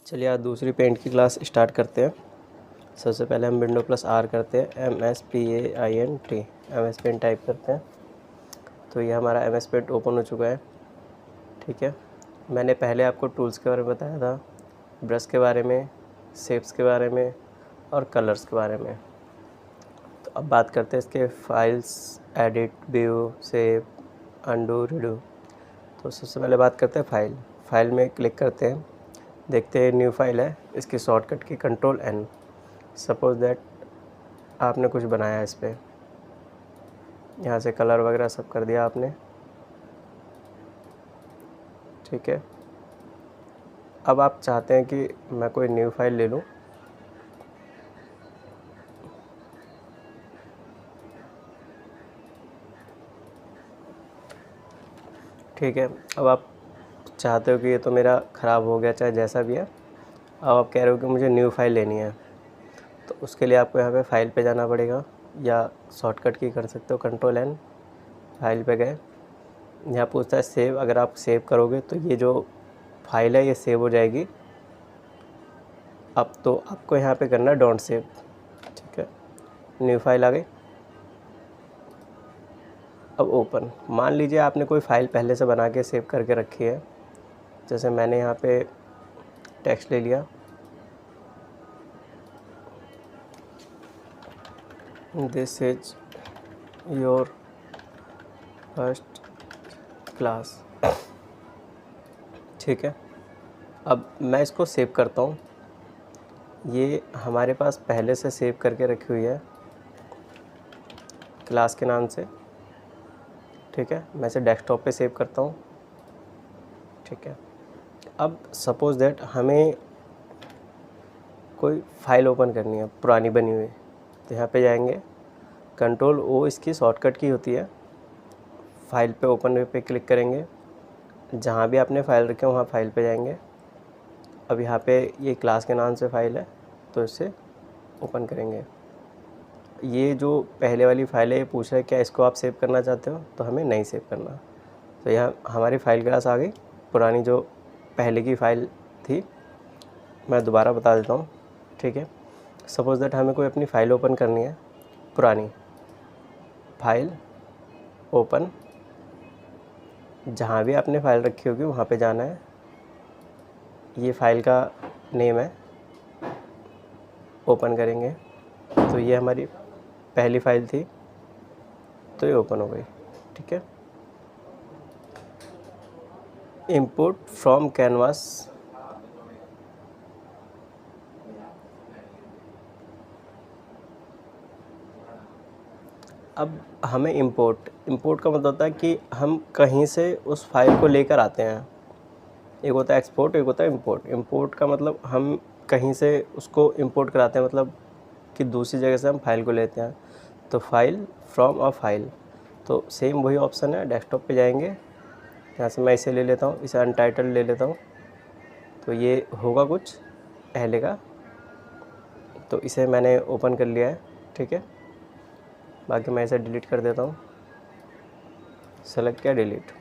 चलिए आज दूसरी पेंट की क्लास स्टार्ट करते हैं। सबसे पहले हम विंडो प्लस आर करते हैं, MSPAINT MS पेंट टाइप करते हैं। तो ये हमारा MS पेंट ओपन हो चुका है। ठीक है, मैंने पहले आपको टूल्स के बारे में बताया था, ब्रश के बारे में, शेप्स के बारे में और कलर्स के बारे में। तो अब बात करते हैं इसके files, edit, view, shape, undo, redo. तो सबसे पहले बात करते हैं फाइल में क्लिक करते हैं, देखते हैं न्यू फाइल है। इसकी शॉर्टकट की Ctrl+N। सपोज दैट आपने कुछ बनाया है इस पर, यहाँ से कलर वगैरह सब कर दिया आपने। ठीक है, अब आप चाहते हैं कि मैं कोई न्यू फाइल ले लूँ। ठीक है, अब आप चाहते हो कि ये तो मेरा ख़राब हो गया, चाहे जैसा भी है। अब आप कह रहे हो कि मुझे न्यू फाइल लेनी है, तो उसके लिए आपको यहाँ पे फाइल पे जाना पड़ेगा, या शॉर्टकट की कर सकते हो Ctrl+N। फाइल पे गए, यहाँ पूछता है सेव। अगर आप सेव करोगे तो ये जो फाइल है ये सेव हो जाएगी। अब तो आपको यहाँ पे करना है डोंट सेव। ठीक है, न्यू फाइल आ गई। अब ओपन, मान लीजिए आपने कोई फ़ाइल पहले से बना के सेव करके रखी है। जैसे मैंने यहाँ पे टेक्स्ट ले लिया, this is your first class. ठीक है, अब मैं इसको सेव करता हूँ। ये हमारे पास पहले से सेव करके रखी हुई है क्लास के नाम से। ठीक है, मैं इसे डेस्कटॉप पे सेव करता हूँ। ठीक है, अब सपोज दैट हमें कोई फ़ाइल ओपन करनी है पुरानी बनी हुई, तो यहाँ पे जाएंगे, Ctrl+O इसकी शॉर्टकट की होती है। फाइल पे ओपन पे क्लिक करेंगे, जहाँ भी आपने फ़ाइल रखे वहाँ फाइल पे जाएंगे। अब यहाँ पे ये क्लास के नाम से फ़ाइल है, तो इसे ओपन करेंगे। ये जो पहले वाली फ़ाइल है, ये पूछ रहा है क्या इसको आप सेव करना चाहते हो, तो हमें नहीं सेव करना। तो यहाँ हमारी फ़ाइल क्लास आ गई, पुरानी जो पहले की फ़ाइल थी। मैं दोबारा बता देता हूँ। ठीक है, सपोज़ दैट हमें कोई अपनी फ़ाइल ओपन करनी है पुरानी। फाइल ओपन, जहाँ भी आपने फ़ाइल रखी होगी वहाँ पे जाना है। ये फ़ाइल का नेम है, ओपन करेंगे तो ये हमारी पहली फ़ाइल थी, तो ये ओपन हो गई। ठीक है, इंपोर्ट फ्रॉम कैनवास। अब हमें इंपोर्ट का मतलब होता है कि हम कहीं से उस फाइल को लेकर आते हैं। एक होता है एक्सपोर्ट, एक होता है इंपोर्ट। इंपोर्ट का मतलब हम कहीं से उसको इंपोर्ट कराते हैं, मतलब कि दूसरी जगह से हम फाइल को लेते हैं। तो फाइल, फ्रॉम अ फाइल, तो सेम वही ऑप्शन है। डेस्कटॉप पे जाएंगे, यहाँ से मैं इसे ले लेता हूँ, इसे अनटाइटल्ड ले लेता हूँ। तो ये होगा कुछ पहले का, तो इसे मैंने ओपन कर लिया है। ठीक है, बाकी मैं इसे डिलीट कर देता हूँ। सेलेक्ट किया, डिलीट।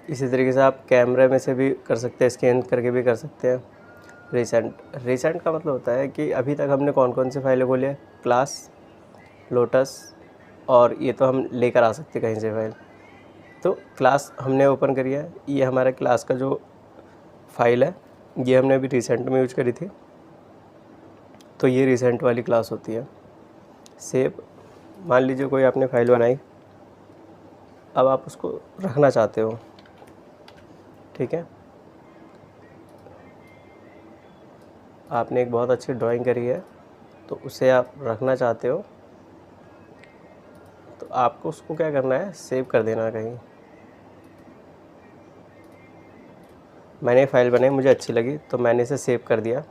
इसी तरीके से आप कैमरे में से भी कर सकते हैं, स्कैन करके भी कर सकते हैं। रिसेंट का मतलब होता है कि अभी तक हमने कौन कौन सी फाइलें खोली है, क्लास, लोटस, और ये तो हम लेकर आ सकते कहीं से फाइल। तो क्लास हमने ओपन करी है, ये हमारा क्लास का जो फाइल है, ये हमने अभी रिसेंट में यूज करी थी, तो ये रिसेंट वाली क्लास होती है। सेव, मान लीजिए कोई आपने फाइल बनाई, अब आप उसको रखना चाहते हो। ठीक है, आपने एक बहुत अच्छी ड्राइंग करी है, तो उसे आप रखना चाहते हो, तो आपको उसको क्या करना है, सेव कर देना कहीं। मैंने फाइल बनाई, मुझे अच्छी लगी, तो मैंने इसे सेव कर दिया।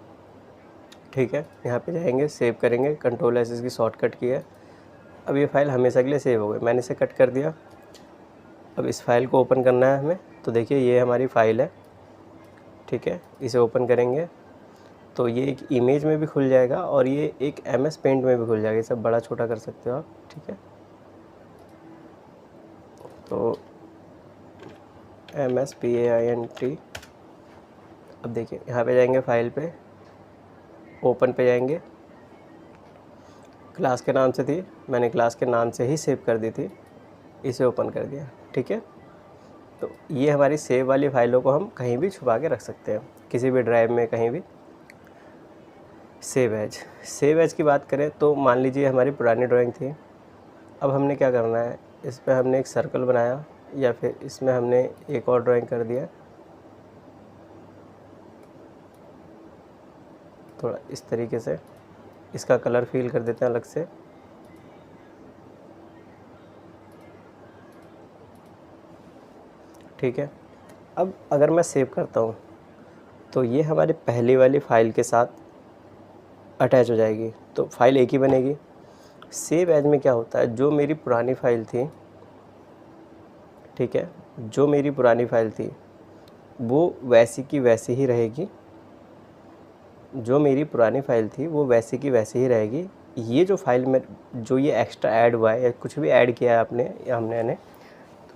ठीक है, यहाँ पे जाएंगे, सेव करेंगे, Ctrl+S इसकी शॉर्टकट की है। अब ये फ़ाइल हमेशा के लिए सेव हो गई, मैंने इसे कट कर दिया। अब इस फाइल को ओपन करना है हमें, तो देखिए ये हमारी फ़ाइल है। ठीक है, इसे ओपन करेंगे तो ये एक इमेज में भी खुल जाएगा और ये एक MS पेंट में भी खुल जाएगा। ये सब बड़ा छोटा कर सकते हो आप। ठीक है, तो MSPAINT अब देखिए यहाँ पे जाएंगे, फाइल पे, ओपन पे जाएंगे। क्लास के नाम से थी, मैंने क्लास के नाम से ही सेव कर दी थी, इसे ओपन कर दिया। ठीक है, तो ये हमारी सेव वाली फाइलों को हम कहीं भी छुपा के रख सकते हैं, किसी भी ड्राइव में, कहीं भी। सेव एज की बात करें तो मान लीजिए हमारी पुरानी ड्राइंग थी। अब हमने क्या करना है, इस पर हमने एक सर्कल बनाया, या फिर इसमें हमने एक और ड्राइंग कर दिया, थोड़ा इस तरीके से। इसका कलर फिल कर देते हैं अलग से। ठीक है, अब अगर मैं सेव करता हूँ तो ये हमारी पहली वाली फ़ाइल के साथ अटैच हो जाएगी, तो फाइल एक ही बनेगी। सेव एज में क्या होता है, जो मेरी पुरानी फ़ाइल थी, ठीक है, जो मेरी पुरानी फ़ाइल थी वो वैसी की वैसी ही रहेगी। जो मेरी पुरानी फ़ाइल थी वो वैसी की वैसी ही रहेगी। ये जो फाइल में जो ये एक्स्ट्रा ऐड हुआ है या कुछ भी ऐड किया है आपने या हमने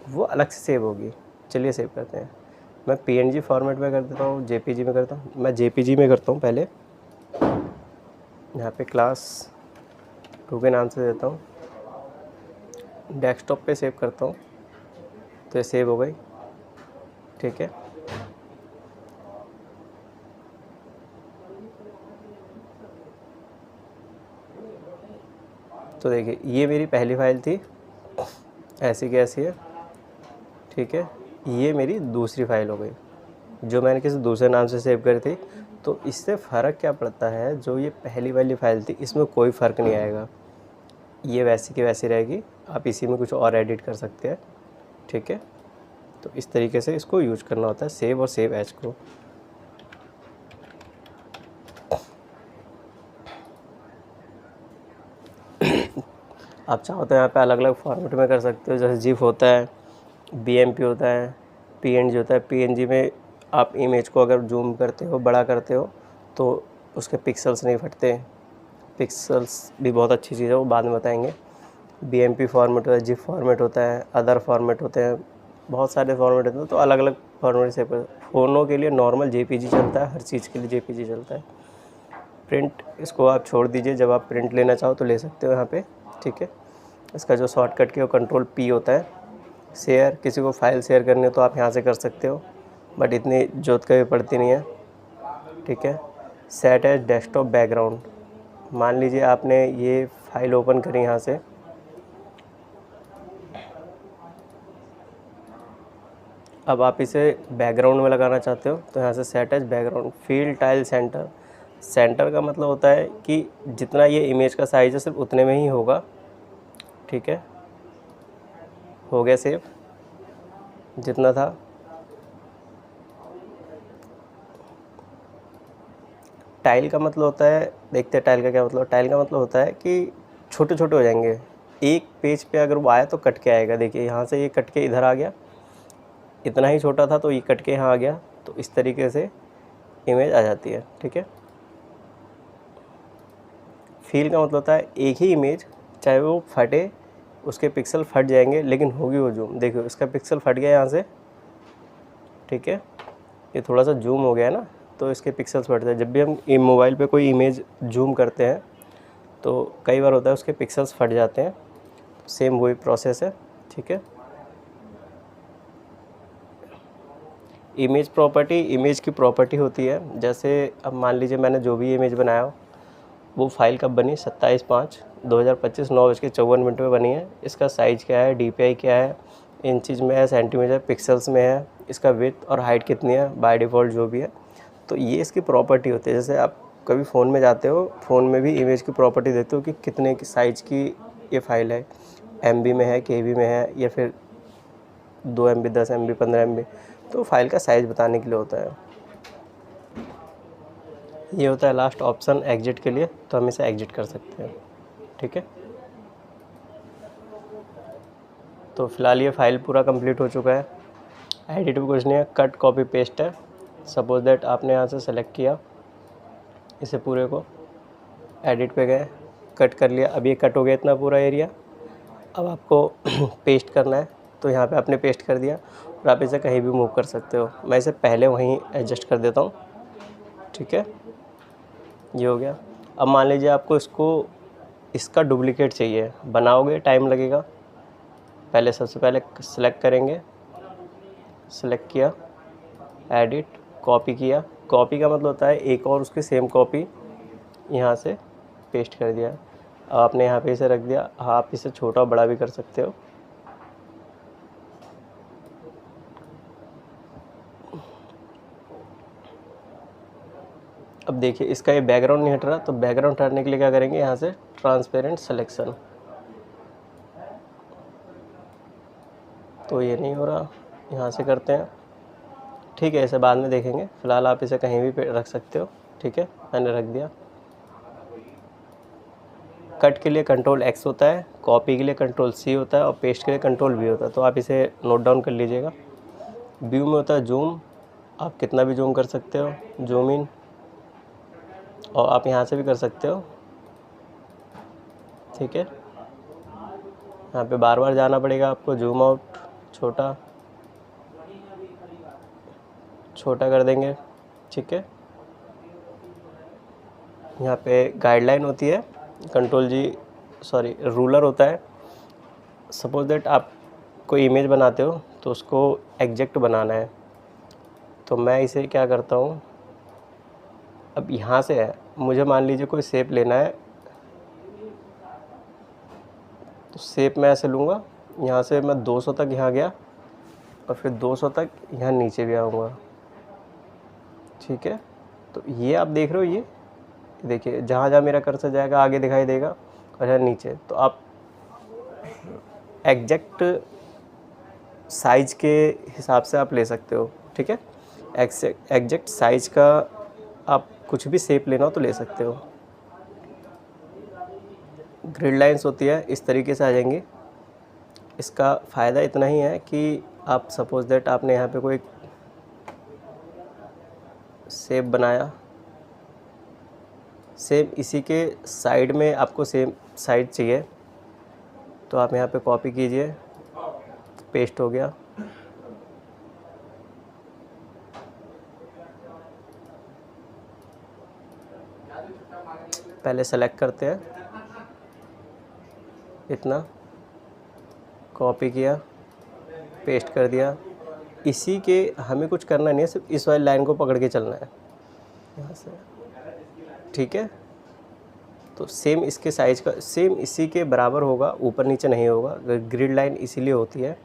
वो अलग से सेव होगी। चलिए सेव करते हैं। मैं PNG फॉर्मेट में कर देता हूँ, JPG में करता हूँ। मैं JPG में करता हूँ पहले। यहाँ पे क्लास 2 के नाम से देता हूँ, डेस्कटॉप पे सेव करता हूँ, तो ये सेव हो गई। ठीक है, तो देखिए ये मेरी पहली फ़ाइल थी, ऐसी की ऐसी है। ठीक है, ये मेरी दूसरी फ़ाइल हो गई जो मैंने किसी दूसरे नाम से सेव करी थी। तो इससे फ़र्क क्या पड़ता है, जो ये पहली वाली फ़ाइल थी इसमें कोई फ़र्क नहीं आएगा, ये वैसी की वैसी रहेगी। आप इसी में कुछ और एडिट कर सकते हैं। ठीक है, तो इस तरीके से इसको यूज करना होता है, सेव और सेव एज को। आप चाहो तो यहाँ पे अलग अलग फॉर्मेट में कर सकते हो, जैसे जिफ होता है, BMP होता है, PNG होता है। PNG में आप इमेज को अगर जूम करते हो, बड़ा करते हो, तो उसके पिक्सल्स नहीं फटते। पिक्सल्स भी बहुत अच्छी चीज़ है, वो बाद में बताएंगे। BMP फॉर्मेट होता है, जिफ फॉर्मेट होता है, अदर फॉर्मेट होते हैं, बहुत सारे फॉर्मेट होते हैं, तो अलग अलग फॉर्मेट से। फ़ोनों के लिए नॉर्मल JPG चलता है, हर चीज़ के लिए JPG चलता है। प्रिंट इसको आप छोड़ दीजिए, जब आप प्रिंट लेना चाहो तो ले सकते हो यहाँ पे। ठीक है, इसका जो शॉर्टकट की वो Ctrl+P होता है। शेयर, किसी को फाइल शेयर करनी हो तो आप यहाँ से कर सकते हो, बट इतनी जोत कभी पड़ती नहीं है। ठीक है, सेट एज डेस्कटॉप बैकग्राउंड, मान लीजिए आपने ये फाइल ओपन करी यहाँ से, अब आप इसे बैकग्राउंड में लगाना चाहते हो तो यहाँ से set as background. Fill tile center, center का मतलब होता है कि जितना ये इमेज का साइज़ है सिर्फ उतने में ही होगा। ठीक है, हो गया सेव, जितना था। टाइल का मतलब होता है, देखते हैं टाइल का क्या मतलब। टाइल का मतलब होता है कि छोटे छोटे हो जाएंगे। एक पेज पे अगर वो आया तो कट के आएगा। देखिए यहाँ से ये कट के इधर आ गया, इतना ही छोटा था तो ये कट के यहाँ आ गया, तो इस तरीके से इमेज आ जाती है। ठीक है, फील का मतलब होता है एक ही इमेज, चाहे वो फटे, उसके पिक्सल फट जाएंगे लेकिन होगी वो जूम। देखो इसका पिक्सल फट गया यहाँ से। ठीक है, ये थोड़ा सा जूम हो गया है ना, तो इसके पिक्सल्स फटते हैं। जब भी हम मोबाइल पे कोई इमेज जूम करते हैं तो कई बार होता है उसके पिक्सल्स फट जाते हैं, सेम वही प्रोसेस है। ठीक है, इमेज प्रॉपर्टी, इमेज की प्रॉपर्टी होती है। जैसे अब मान लीजिए मैंने जो भी इमेज बनाया हो, वो फाइल कब बनी, 27/5/2025 9:54 में बनी है। इसका साइज़ क्या है, DPI क्या है, इंचज़ में है, सेंटीमीटर, पिक्सल्स में है, इसका विड्थ और हाइट कितनी है, बाय डिफ़ॉल्ट जो भी है। तो ये इसकी प्रॉपर्टी होती है। जैसे आप कभी फ़ोन में जाते हो, फ़ोन में भी इमेज की प्रॉपर्टी देते हो कि कितने की साइज़ की ये फ़ाइल है, MB में है, KB में है, या फिर 2 MB, 10 MB, 15 MB। तो फाइल का साइज़ बताने के लिए होता है। ये होता है लास्ट ऑप्शन एग्जिट के लिए, तो हम इसे एग्जिट कर सकते हैं। ठीक है, तो फिलहाल ये फाइल पूरा कंप्लीट हो चुका है। एडिट भी कुछ नहीं है, कट कॉपी पेस्ट है। सपोज दैट आपने यहाँ से सेलेक्ट किया इसे पूरे को, एडिट पे गए, कट कर लिया। अब ये कट हो गया इतना पूरा एरिया। अब आपको पेस्ट करना है, तो यहाँ पे आपने पेस्ट कर दिया और आप इसे कहीं भी मूव कर सकते हो। मैं इसे पहले वहीं एडजस्ट कर देता हूँ। ठीक है, ये हो गया। अब मान लीजिए आपको इसका डुप्लीकेट चाहिए, बनाओगे टाइम लगेगा। पहले सबसे पहले सेलेक्ट करेंगे, सेलेक्ट किया, एडिट, कॉपी किया। कॉपी का मतलब होता है एक और उसकी सेम कॉपी यहाँ से पेस्ट कर दिया। अब आपने यहाँ पे इसे रख दिया। हाँ, आप इसे छोटा बड़ा भी कर सकते हो। अब देखिए इसका ये बैकग्राउंड नहीं हट रहा, तो बैकग्राउंड हटाने के लिए क्या करेंगे, यहाँ से ट्रांसपेरेंट सिलेक्शन। तो ये नहीं हो रहा, यहाँ से करते हैं। ठीक है, इसे बाद में देखेंगे, फ़िलहाल आप इसे कहीं भी रख सकते हो। ठीक है, मैंने रख दिया। कट के लिए कंट्रोल X होता है, कॉपी के लिए कंट्रोल C होता है और पेस्ट के लिए कंट्रोल V होता है। तो आप इसे नोट डाउन कर लीजिएगा। व्यू में होता है जूम, आप कितना भी जूम कर सकते हो, जूम इन, और आप यहाँ से भी कर सकते हो। ठीक है, यहाँ पे बार बार जाना पड़ेगा आपको। जूम आउट, छोटा कर देंगे। ठीक है, यहाँ पे गाइडलाइन होती है, रूलर होता है। सपोज दैट आप कोई इमेज बनाते हो तो उसको एग्जैक्ट बनाना है, तो मैं इसे क्या करता हूँ, अब यहाँ से है, मुझे मान लीजिए कोई शेप लेना है, तो शेप मैं ऐसे लूँगा, यहाँ से मैं 200 तक यहाँ गया और फिर 200 तक यहाँ नीचे भी आऊँगा। ठीक है, तो ये आप देख रहे हो, ये देखिए जहाँ जहाँ मेरा कर्सर जाएगा आगे दिखाई देगा और यहाँ नीचे। तो आप एग्जैक्ट साइज के हिसाब से आप ले सकते हो। ठीक है, एग्जैक्ट साइज का आप कुछ भी शेप लेना हो तो ले सकते हो। ग्रिड लाइंस होती है, इस तरीके से आ जाएंगी। इसका फ़ायदा इतना ही है कि आप सपोज दैट आपने यहाँ पे कोई शेप बनाया, सेम इसी के साइड में आपको सेम साइड चाहिए, तो आप यहाँ पे कॉपी कीजिए, पेस्ट हो गया। पहले सेलेक्ट करते हैं, इतना कॉपी किया, पेस्ट कर दिया। इसी के हमें कुछ करना नहीं है, सिर्फ इस वाली लाइन को पकड़ के चलना है यहाँ से। ठीक है, तो सेम इसके साइज का सेम इसी के बराबर होगा, ऊपर नीचे नहीं होगा। ग्रिड लाइन इसीलिए होती है,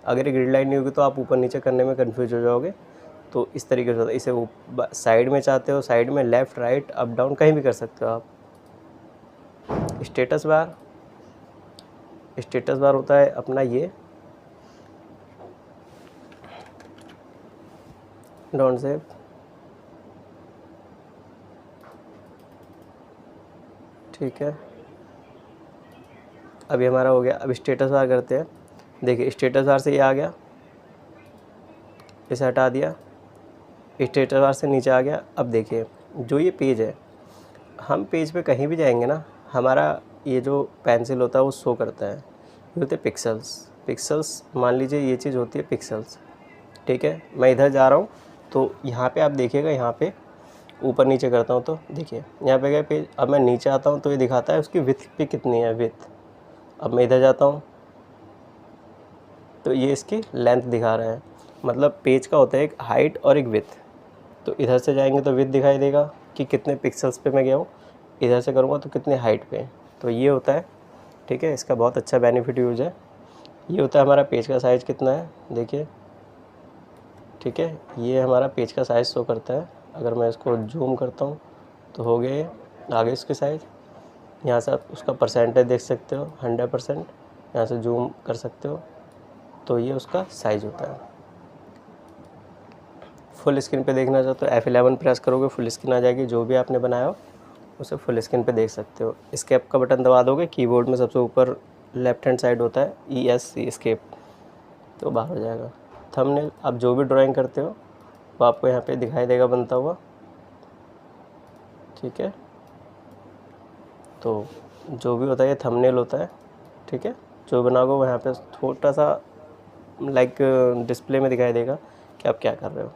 अगर ये ग्रिड लाइन नहीं होगी तो आप ऊपर नीचे करने में कंफ्यूज हो जाओगे। तो इस तरीके से होता है। इसे साइड में चाहते हो, साइड में लेफ़्ट राइट अप डाउन कहीं भी कर सकते हो आप। स्टेटस बार होता है अपना ये डाउन सेव। ठीक है, अभी हमारा हो गया। अब स्टेटस बार करते हैं। देखिए स्टेटस बार से ये आ गया, इसे हटा दिया, स्टेटस बार से नीचे आ गया। अब देखिए जो ये पेज है, हम पेज पे कहीं भी जाएंगे ना, हमारा ये जो पेंसिल होता है वो शो करता है। ये होते हैं पिक्सल्स। मान लीजिए ये चीज़ होती है पिक्सल्स। ठीक है, मैं इधर जा रहा हूँ तो यहाँ पे आप देखिएगा, यहाँ पे ऊपर नीचे करता हूँ तो देखिए यहाँ पे गया पेज। अब मैं नीचे आता हूँ तो ये दिखाता है उसकी विड्थ पे कितनी है, विड्थ। अब मैं इधर जाता हूँ तो ये इसकी लेंथ दिखा रहा है। मतलब पेज का होता है एक हाइट और एक विड्थ। तो इधर से जाएंगे तो विड्थ दिखाई देगा कि कितने पिक्सल्स पे मैं गया हूँ, इधर से करूँगा तो कितने हाइट पे। तो ये होता है। ठीक है, इसका बहुत अच्छा बेनिफिट यूज है। ये होता है हमारा पेज का साइज़ कितना है, देखिए। ठीक है, ये हमारा पेज का साइज़ शो करता है। अगर मैं इसको जूम करता हूँ तो हो गया ये आगे इसके साइज़। यहाँ से आप उसका परसेंटेज देख सकते हो, 100%। यहाँ से जूम कर सकते हो, तो ये उसका साइज़ होता है। फुल स्क्रीन पे देखना चाहते हो F11 प्रेस करोगे, फुल स्क्रीन आ जाएगी। जो भी आपने बनाया हो उसे फुल स्क्रीन पे देख सकते हो। एस्केप का बटन दबा दोगे, कीबोर्ड में सबसे ऊपर लेफ्ट हैंड साइड होता है ESC एस्केप, तो बाहर हो जाएगा। थंबनेल, आप जो भी ड्राइंग करते हो वो आपको यहाँ पे दिखाई देगा बनता हुआ। ठीक है, तो जो भी होता है ये थंबनेल होता है। ठीक है, जो बनाओगे वो यहाँ पे छोटा सा लाइक डिस्प्ले में दिखाई देगा कि आप क्या कर रहे हो।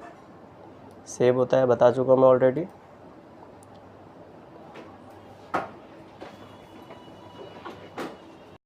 सेव होता है, बता चुका मैं ऑलरेडी।